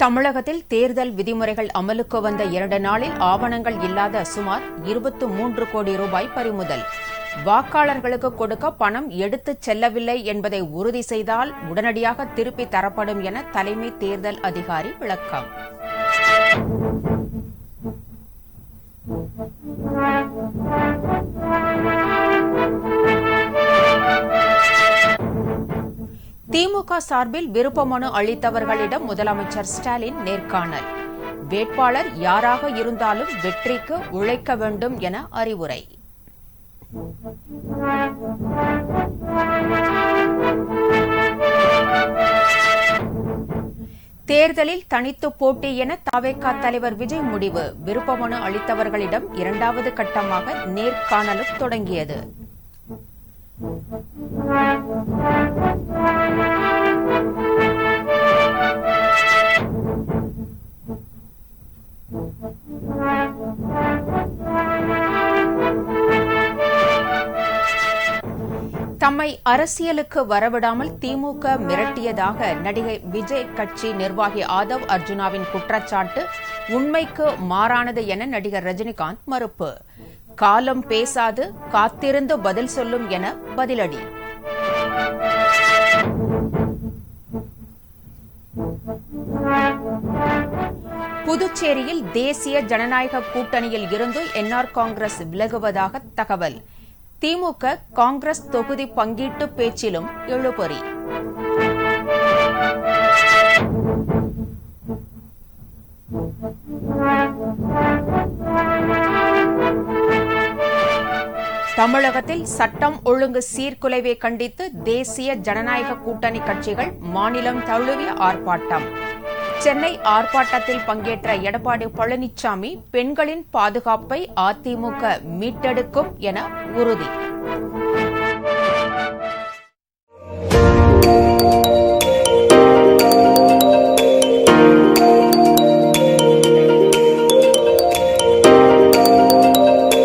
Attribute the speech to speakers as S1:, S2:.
S1: தமிழகத்தில் தேர்தல் விதிமுறைகள் அமலுக்கு வந்த 2 நாளில் ஆவணங்கள் இல்லாத சுமார் 23 கோடி ரூபாய் பறிமுதல். வாக்காளர்களுக்கு கொடுக்க பணம் எடுத்துச் செல்லவில்லை என்பதை உறுதி செய்தால் உடனடியாக திருப்பித் தரப்படும் என தலைமை தேர்தல் அதிகாரி விளக்கம். திமுக சார்பில் விருப்ப மனு அளித்தவர்களிடம் முதலமைச்சர் ஸ்டாலின் நேர்காணல். வேட்பாளர் யாராக இருந்தாலும் வெற்றிக்கு உழைக்க வேண்டும் என அறிவுரை. தேர்தலில் தனித்து போட்டி என தவேகா தலைவர் விஜய் முடிவு. விருப்ப மனு அளித்தவர்களிடம் 2வது கட்டமாக நேர்காணலும் தொடங்கியது. தம்மை அரசியலுக்கு வரவிடாமல் திமுக மிரட்டியதாக நடிகை விஜய் கட்சி நிர்வாகி ஆதவ் அர்ஜுனாவின் குற்றச்சாட்டு உண்மைக்கு மாறானது என நடிகர் ரஜினிகாந்த் மறுப்பு. காலம் பேசாது, காத்திருந்து பதில் சொல்லும் என பதிலடி. புதுச்சேரியில் தேசிய ஜனநாயக கூட்டணியில் இருந்து என்ஆர் காங்கிரஸ் விலகுவதாக தகவல். திமுக காங்கிரஸ் தொகுதி பங்கீட்டு பேச்சிலும் இழுபறி. தமிழகத்தில் சட்டம் ஒழுங்கு சீர்குலைவை கண்டித்து தேசிய ஜனநாயக கூட்டணி கட்சிகள் மாநிலம் தழுவிய ஆர்ப்பாட்டம். சென்னை ஆர்ப்பாட்டத்தில் பங்கேற்ற எடப்பாடி பழனிசாமி பெண்களின் பாதுகாப்பை அதிமுக மீட்டெடுக்கும் என உறுதி.